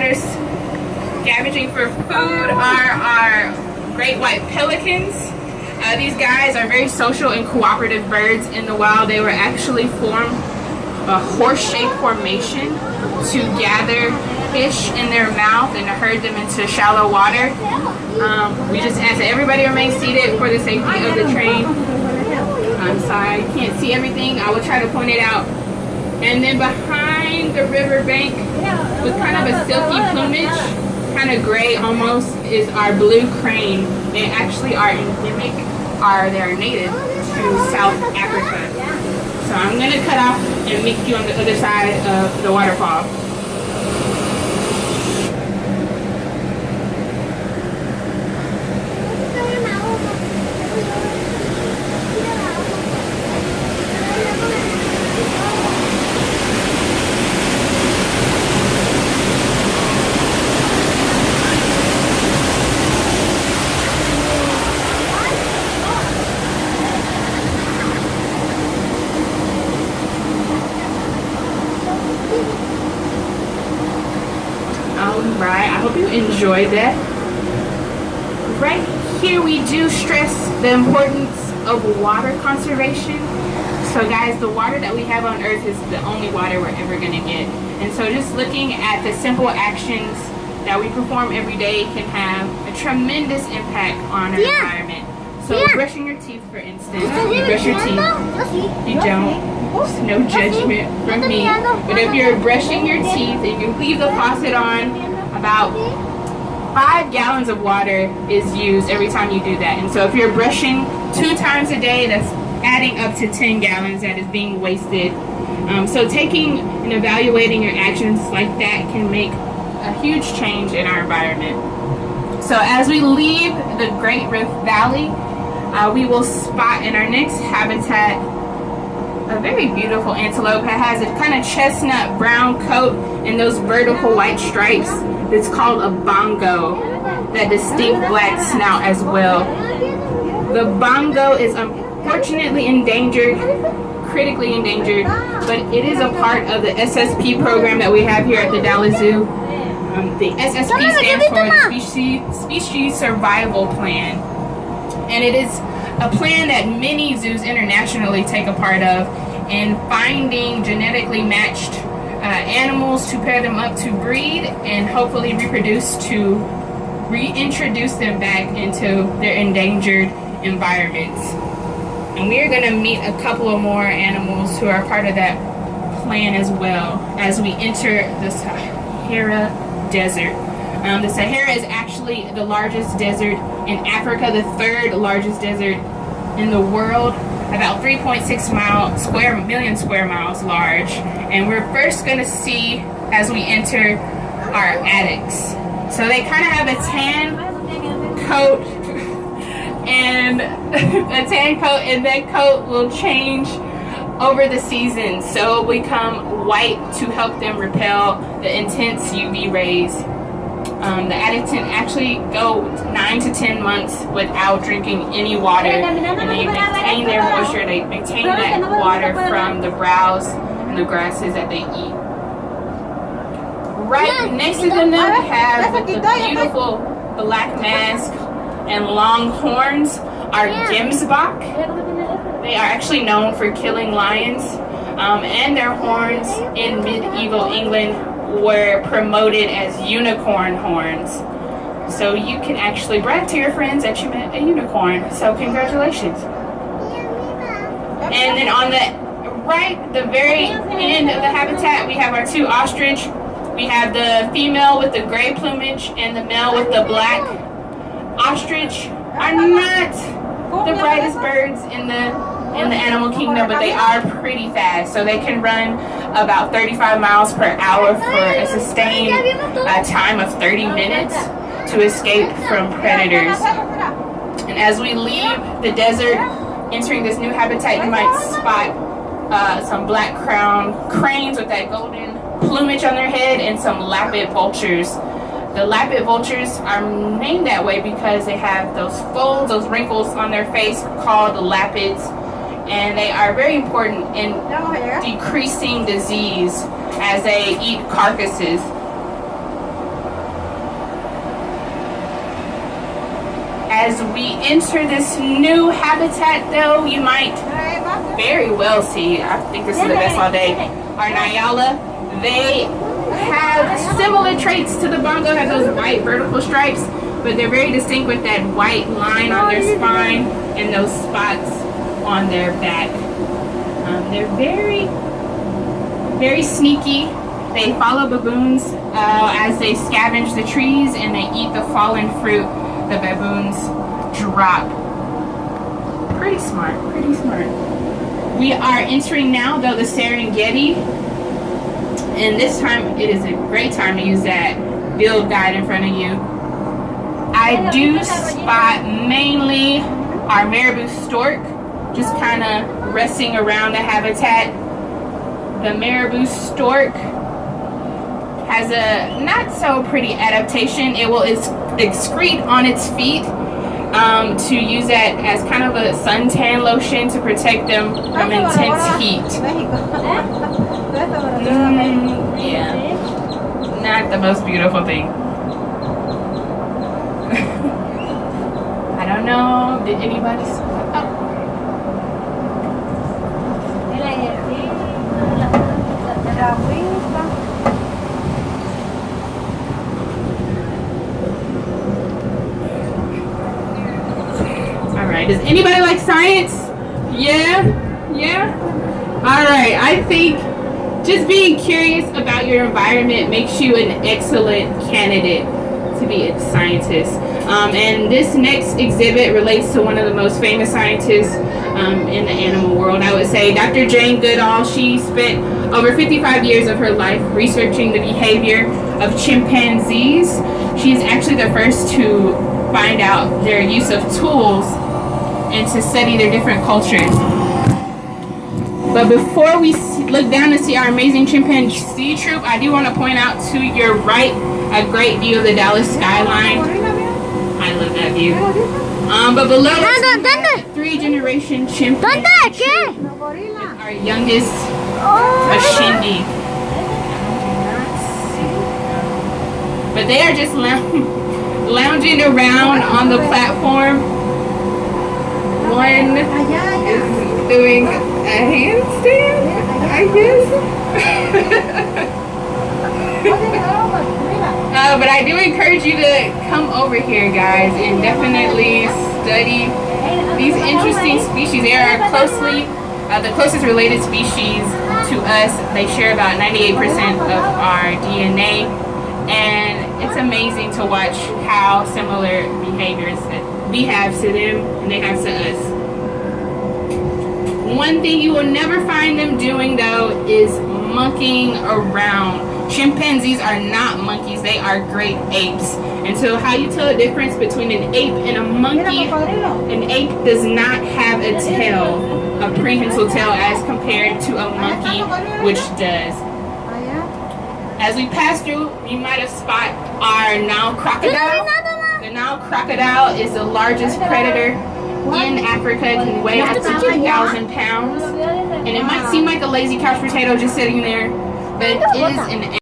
water scavenging for food are our great white pelicans. These guys are very social and cooperative birds in the wild. They were actually formed a horse-shaped formation to gather fish in their mouth and to herd them into shallow water. We just ask that everybody remain seated for the safety of the train. I'm sorry, I can't see everything. I will try to point it out. And then behind the riverbank, with kind of a silky plumage, kind of gray almost, is our blue crane. They actually are endemic, they're native to South Africa. So I'm going to cut off and meet you on the other side of the waterfall. Alright, I hope you enjoyed that. Right here we do stress the importance of water conservation. So guys, the water that we have on Earth is the only water we're ever going to get. And so just looking at the simple actions that we perform every day can have a tremendous impact on our environment. So brushing your teeth, for instance. You brush your teeth. You don't. No judgment from me. But if you're brushing your teeth and you leave the faucet on, about 5 gallons of water is used every time you do that. And so if you're brushing 2 times a day, that's adding up to 10 gallons that is being wasted. So taking and evaluating your actions like that can make a huge change in our environment. So as we leave the Great Rift Valley, we will spot in our next habitat a very beautiful antelope. It has a kind of chestnut brown coat and those vertical white stripes. It's called a bongo, that distinct black snout as well. The bongo is unfortunately endangered, critically endangered, but it is a part of the SSP program that we have here at the Dallas Zoo. The SSP stands for the Species Survival Plan, and it is a plan that many zoos internationally take a part of in finding genetically matched animals to pair them up to breed and hopefully reproduce to reintroduce them back into their endangered environments. And we are going to meet a couple of more animals who are part of that plan as well as we enter the Sahara Desert. The Sahara is actually the largest desert in Africa, the 3rd largest desert in the world, about 3.6 million square miles large. And we're first going to see, as we enter, our addax. So they kind of have a tan coat, and that coat will change over the season. So it will become white to help them repel the intense UV rays. The addax actually go 9 to 10 months without drinking any water, and they maintain their moisture, they maintain that water from the browse and the grasses that they eat. Right next to them, we have the beautiful black mask and long horns are gemsbok. They are actually known for killing lions, and their horns in medieval England were promoted as unicorn horns. So you can actually brag to your friends that you met a unicorn. So congratulations. And then on the very end of the habitat, we have our 2 ostrich. We have the female with the gray plumage and the male with the black. Ostrich are not the brightest birds in the animal kingdom, but they are pretty fast. So they can run about 35 miles per hour for a sustained time of 30 minutes to escape from predators. And as we leave the desert, entering this new habitat, you might spot some black crowned cranes with that golden plumage on their head and some lapid vultures. The lapid vultures are named that way because they have those folds, those wrinkles on their face called lapids, and they are very important in decreasing disease as they eat carcasses. As we enter this new habitat, though, you might very well see, I think this is the best all day, our Nyala. They have similar traits to the bongo, have those white vertical stripes, but they're very distinct with that white line on their spine and those spots on their back. They're very, very sneaky. They follow baboons as they scavenge the trees and they eat the fallen fruit the baboons drop. Pretty smart, pretty smart. We are entering now, though, the Serengeti. And this time, it is a great time to use that field guide in front of you. I do spot mainly our marabou stork, just kind of resting around the habitat. The marabou stork has a not so pretty adaptation. It will excrete on its feet to use that as kind of a suntan lotion to protect them from intense heat. Yeah, not the most beautiful thing. I don't know, did anybody see? Oh. Alright, does anybody like science? Yeah? Yeah? Alright, I think just being curious about your environment makes you an excellent candidate to be a scientist. And this next exhibit relates to one of the most famous scientists in the animal world, I would say. Dr. Jane Goodall, she spent over 55 years of her life researching the behavior of chimpanzees. She's actually the first to find out their use of tools and to study their different cultures. But before we look down to see our amazing chimpanzee troop, I do want to point out to your right a great view of the Dallas skyline. I love that view. But below us, 3-generation chimpanzee troop, our youngest, a shindy. But they are just lounging around on the platform. One is doing a handstand, I guess. But I do encourage you to come over here, guys, and definitely study these interesting species. They are closely the closest related species to us. They share about 98% of our DNA, and it's amazing to watch how similar behaviors that we have to them and they have to us. One thing you will never find them doing, though, is monkeying around. Chimpanzees are not monkeys, they are great apes. And so how you tell the difference between an ape and a monkey, an ape does not have a tail, a prehensile tail, as compared to a monkey, which does. As we pass through, you might have spotted our Nile crocodile. The Nile crocodile is the largest predator in Africa. It can weigh up to 2,000 pounds. And it might seem like a lazy couch potato just sitting there, but it is an